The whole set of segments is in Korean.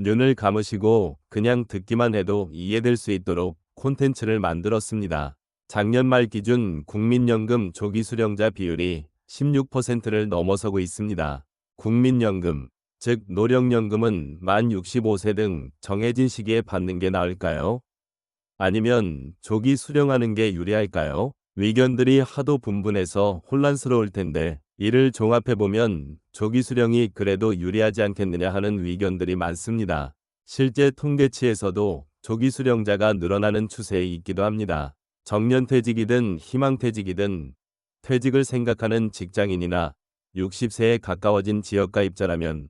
눈을 감으시고 그냥 듣기만 해도 이해될 수 있도록 콘텐츠를 만들었습니다. 작년 말 기준 국민연금 조기 수령자 비율이 16%를 넘어서고 있습니다. 국민연금, 즉 노령연금은 만 65세 등 정해진 시기에 받는 게 나을까요? 아니면 조기 수령하는 게 유리할까요? 의견들이 하도 분분해서 혼란스러울 텐데 이를 종합해보면 조기 수령이 그래도 유리하지 않겠느냐 하는 의견들이 많습니다. 실제 통계치에서도 조기 수령자가 늘어나는 추세에 있기도 합니다. 정년퇴직이든 희망퇴직이든 퇴직을 생각하는 직장인이나 60세에 가까워진 지역가입자라면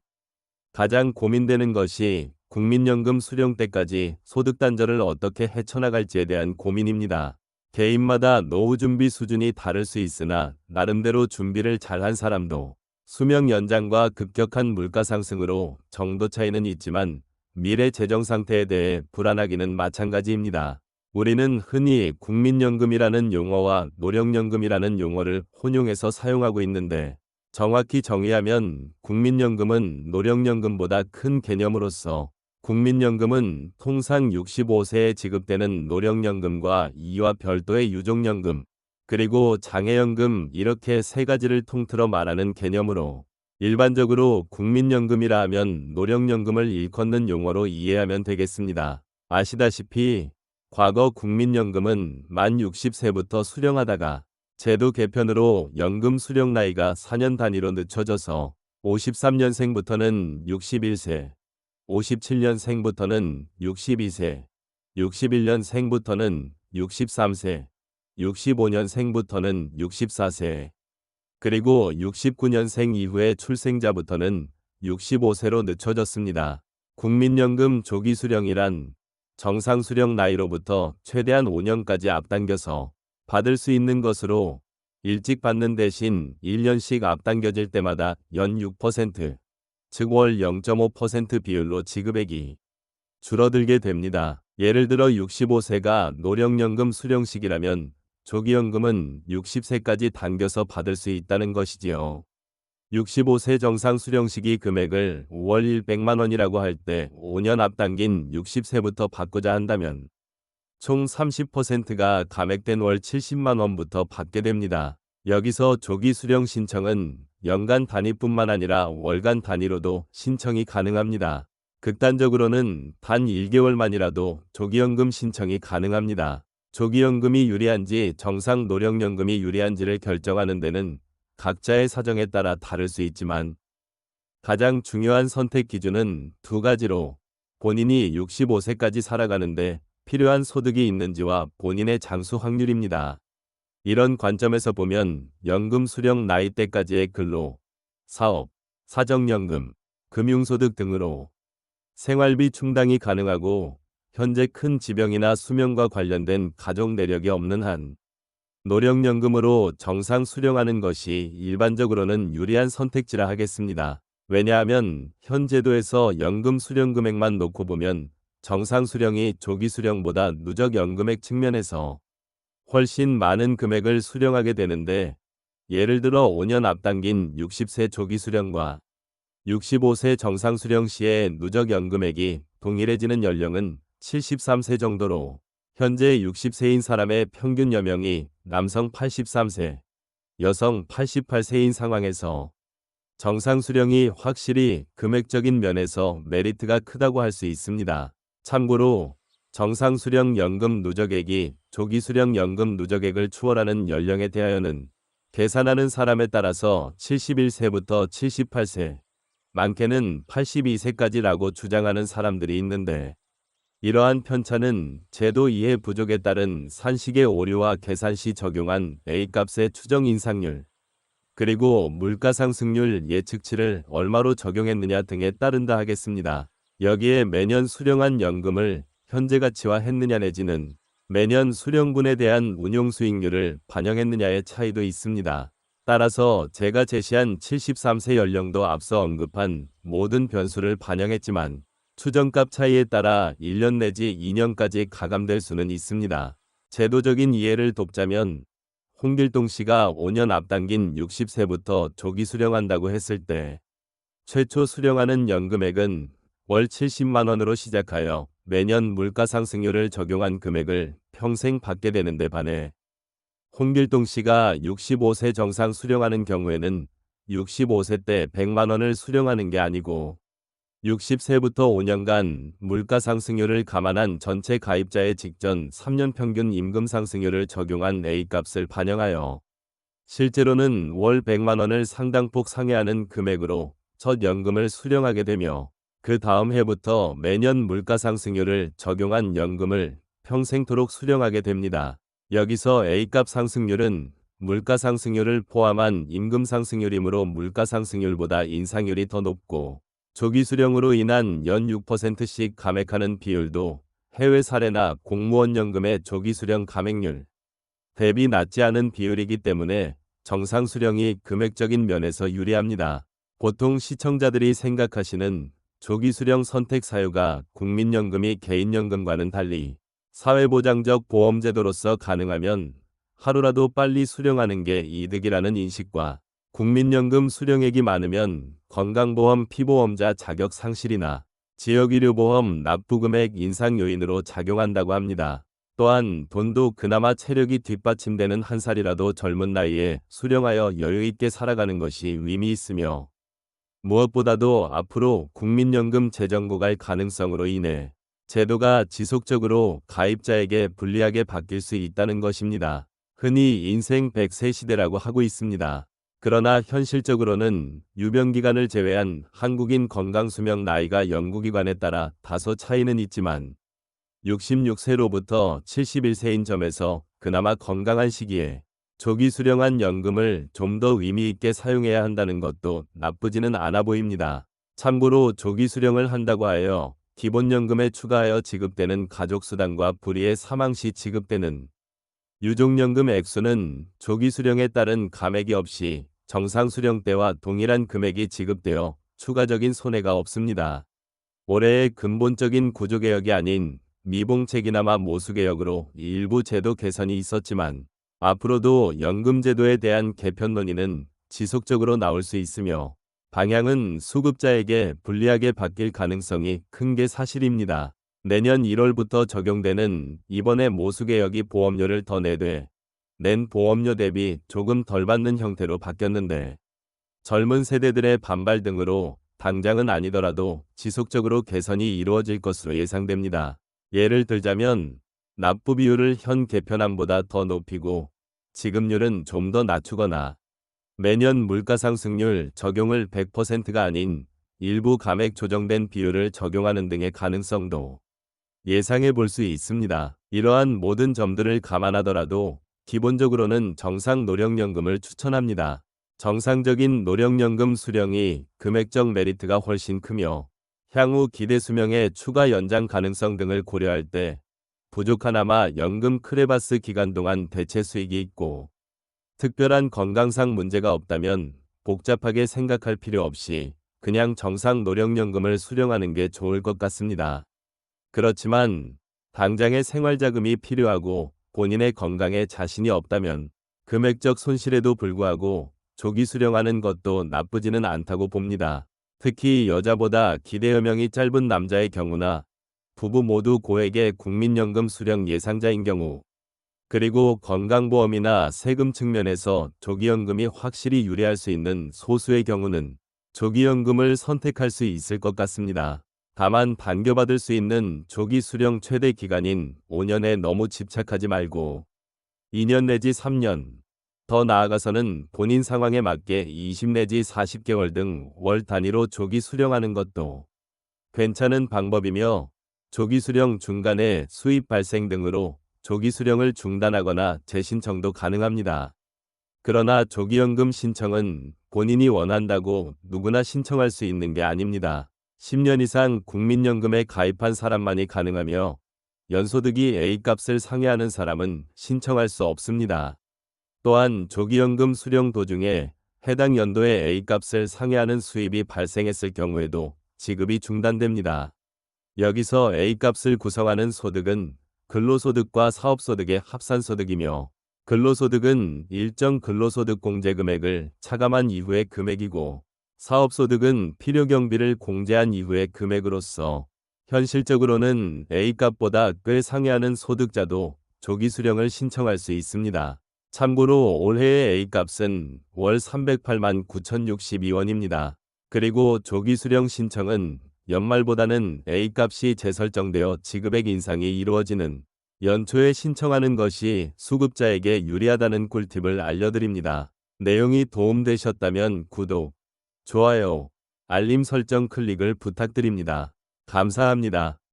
가장 고민되는 것이 국민연금 수령 때까지 소득 단절을 어떻게 헤쳐나갈지에 대한 고민입니다. 개인마다 노후 준비 수준이 다를 수 있으나 나름대로 준비를 잘한 사람도 수명 연장과 급격한 물가 상승으로 정도 차이는 있지만 미래 재정 상태에 대해 불안하기는 마찬가지입니다. 우리는 흔히 국민연금이라는 용어와 노령연금이라는 용어를 혼용해서 사용하고 있는데 정확히 정의하면 국민연금은 노령연금보다 큰 개념으로서 국민연금은 통상 65세에 지급되는 노령연금과 이와 별도의 유족연금, 그리고 장애연금 이렇게 세 가지를 통틀어 말하는 개념으로 일반적으로 국민연금이라 하면 노령연금을 일컫는 용어로 이해하면 되겠습니다. 아시다시피 과거 국민연금은 만 60세부터 수령하다가 제도 개편으로 연금 수령 나이가 4년 단위로 늦춰져서 53년생부터는 61세, 57년생부터는 62세, 61년생부터는 63세, 65년생부터는 64세, 그리고 69년생 이후의 출생자부터는 65세로 늦춰졌습니다. 국민연금 조기 수령이란 정상 수령 나이로부터 최대한 5년까지 앞당겨서 받을 수 있는 것으로 일찍 받는 대신 1년씩 앞당겨질 때마다 연 6%, 즉 월 0.5% 비율로 지급액이 줄어들게 됩니다. 예를 들어 65세가 노령연금 수령 시기라면 조기연금은 60세까지 당겨서 받을 수 있다는 것이지요. 65세 정상 수령 시기 금액을 월 100만 원이라고 할 때 5년 앞당긴 60세부터 받고자 한다면 총 30%가 감액된 월 70만 원부터 받게 됩니다. 여기서 조기 수령 신청은 연간 단위뿐만 아니라 월간 단위로도 신청이 가능합니다. 극단적으로는 단 1개월만이라도 조기연금 신청이 가능합니다. 조기연금이 유리한지 정상 노령연금이 유리한지를 결정하는 데는 각자의 사정에 따라 다를 수 있지만 가장 중요한 선택 기준은 두 가지로 본인이 65세까지 살아가는데 필요한 소득이 있는지와 본인의 장수 확률입니다. 이런 관점에서 보면 연금 수령 나이대까지의 근로, 사업, 사정연금, 금융소득 등으로 생활비 충당이 가능하고 현재 큰 지병이나 수명과 관련된 가족 내력이 없는 한 노령연금으로 정상 수령하는 것이 일반적으로는 유리한 선택지라 하겠습니다. 왜냐하면 현 제도에서 연금 수령 금액만 놓고 보면 정상 수령이 조기 수령보다 누적 연금액 측면에서 훨씬 많은 금액을 수령하게 되는데 예를 들어 5년 앞당긴 60세 조기 수령과 65세 정상 수령 시의 누적 연금액이 동일해지는 연령은 73세 정도로 현재 60세인 사람의 평균 여명이 남성 83세, 여성 88세인 상황에서 정상 수령이 확실히 금액적인 면에서 메리트가 크다고 할 수 있습니다. 참고로 정상 수령 연금 누적액이 조기 수령 연금 누적액을 추월하는 연령에 대하여는 계산하는 사람에 따라서 71세부터 78세, 많게는 82세까지라고 주장하는 사람들이 있는데 이러한 편차는 제도 이해 부족에 따른 산식의 오류와 계산 시 적용한 A값의 추정 인상률, 그리고 물가상승률 예측치를 얼마로 적용했느냐 등에 따른다 하겠습니다. 여기에 매년 수령한 연금을 현재 가치화했느냐 내지는 매년 수령분에 대한 운용 수익률을 반영했느냐의 차이도 있습니다. 따라서 제가 제시한 73세 연령도 앞서 언급한 모든 변수를 반영했지만 추정값 차이에 따라 1년 내지 2년까지 가감될 수는 있습니다. 제도적인 이해를 돕자면 홍길동 씨가 5년 앞당긴 60세부터 조기 수령한다고 했을 때 최초 수령하는 연금액은 월 70만 원으로 시작하여 매년 물가 상승률을 적용한 금액을 평생 받게 되는데 반해 홍길동 씨가 65세 정상 수령하는 경우에는 65세 때 100만 원을 수령하는 게 아니고 60세부터 5년간 물가 상승률을 감안한 전체 가입자의 직전 3년 평균 임금 상승률을 적용한 A값을 반영하여 실제로는 월 100만 원을 상당폭 상회하는 금액으로 첫 연금을 수령하게 되며 그 다음 해부터 매년 물가 상승률을 적용한 연금을 평생토록 수령하게 됩니다. 여기서 A값 상승률은 물가 상승률을 포함한 임금 상승률이므로 물가 상승률보다 인상률이 더 높고 조기 수령으로 인한 연 6%씩 감액하는 비율도 해외 사례나 공무원 연금의 조기 수령 감액률 대비 낮지 않은 비율이기 때문에 정상 수령이 금액적인 면에서 유리합니다. 보통 시청자들이 생각하시는 조기 수령 선택 사유가 국민연금이 개인연금과는 달리 사회보장적 보험제도로서 가능하면 하루라도 빨리 수령하는 게 이득이라는 인식과 국민연금 수령액이 많으면 건강보험 피보험자 자격 상실이나 지역의료보험 납부금액 인상 요인으로 작용한다고 합니다. 또한 돈도 그나마 체력이 뒷받침되는 한 살이라도 젊은 나이에 수령하여 여유있게 살아가는 것이 의미 있으며 무엇보다도 앞으로 국민연금 재정고갈 가능성으로 인해 제도가 지속적으로 가입자에게 불리하게 바뀔 수 있다는 것입니다. 흔히 인생 100세 시대라고 하고 있습니다. 그러나 현실적으로는 유병기간을 제외한 한국인 건강수명 나이가 연구기관에 따라 다소 차이는 있지만 66세로부터 71세인 점에서 그나마 건강한 시기에 조기 수령한 연금을 좀 더 의미 있게 사용해야 한다는 것도 나쁘지는 않아 보입니다. 참고로 조기 수령을 한다고 하여 기본연금에 추가하여 지급되는 가족수당과 불의의 사망 시 지급되는 유족연금 액수는 조기 수령에 따른 감액이 없이 정상 수령 때와 동일한 금액이 지급되어 추가적인 손해가 없습니다. 올해의 근본적인 구조개혁이 아닌 미봉책이나마 모수개혁으로 일부 제도 개선이 있었지만 앞으로도 연금제도에 대한 개편 논의는 지속적으로 나올 수 있으며 방향은 수급자에게 불리하게 바뀔 가능성이 큰 게 사실입니다. 내년 1월부터 적용되는 이번의 모수개혁이 보험료를 더 내되 낸 보험료 대비 조금 덜 받는 형태로 바뀌었는데 젊은 세대들의 반발 등으로 당장은 아니더라도 지속적으로 개선이 이루어질 것으로 예상됩니다. 예를 들자면 납부 비율을 현 개편안보다 더 높이고 지급률은 좀 더 낮추거나 매년 물가상승률 적용을 100%가 아닌 일부 감액 조정된 비율을 적용하는 등의 가능성도 예상해 볼 수 있습니다. 이러한 모든 점들을 감안하더라도 기본적으로는 정상 노령연금을 추천합니다. 정상적인 노령연금 수령이 금액적 메리트가 훨씬 크며 향후 기대 수명의 추가 연장 가능성 등을 고려할 때 부족하나마 연금 크레바스 기간 동안 대체 수익이 있고 특별한 건강상 문제가 없다면 복잡하게 생각할 필요 없이 그냥 정상 노령연금을 수령하는 게 좋을 것 같습니다. 그렇지만 당장의 생활자금이 필요하고 본인의 건강에 자신이 없다면 금액적 손실에도 불구하고 조기 수령하는 것도 나쁘지는 않다고 봅니다. 특히 여자보다 기대 여명이 짧은 남자의 경우나 부부 모두 고액의 국민연금 수령 예상자인 경우 그리고 건강보험이나 세금 측면에서 조기연금이 확실히 유리할 수 있는 소수의 경우는 조기연금을 선택할 수 있을 것 같습니다. 다만 반겨받을 수 있는 조기 수령 최대 기간인 5년에 너무 집착하지 말고 2년 내지 3년, 더 나아가서는 본인 상황에 맞게 20 내지 40개월 등 월 단위로 조기 수령하는 것도 괜찮은 방법이며 조기 수령 중간에 수입 발생 등으로 조기 수령을 중단하거나 재신청도 가능합니다. 그러나 조기연금 신청은 본인이 원한다고 누구나 신청할 수 있는 게 아닙니다. 10년 이상 국민연금에 가입한 사람만이 가능하며 연소득이 A값을 상회하는 사람은 신청할 수 없습니다. 또한 조기연금 수령 도중에 해당 연도에 A값을 상회하는 수입이 발생했을 경우에도 지급이 중단됩니다. 여기서 A값을 구성하는 소득은 근로소득과 사업소득의 합산소득이며 근로소득은 일정 근로소득 공제 금액을 차감한 이후의 금액이고 사업소득은 필요경비를 공제한 이후의 금액으로서 현실적으로는 A값보다 꽤 상회하는 소득자도 조기 수령을 신청할 수 있습니다. 참고로 올해의 A값은 월 308만 9,062원입니다. 그리고 조기 수령 신청은 연말보다는 A값이 재설정되어 지급액 인상이 이루어지는 연초에 신청하는 것이 수급자에게 유리하다는 꿀팁을 알려드립니다. 내용이 도움되셨다면 구독, 좋아요, 알림 설정 클릭을 부탁드립니다. 감사합니다.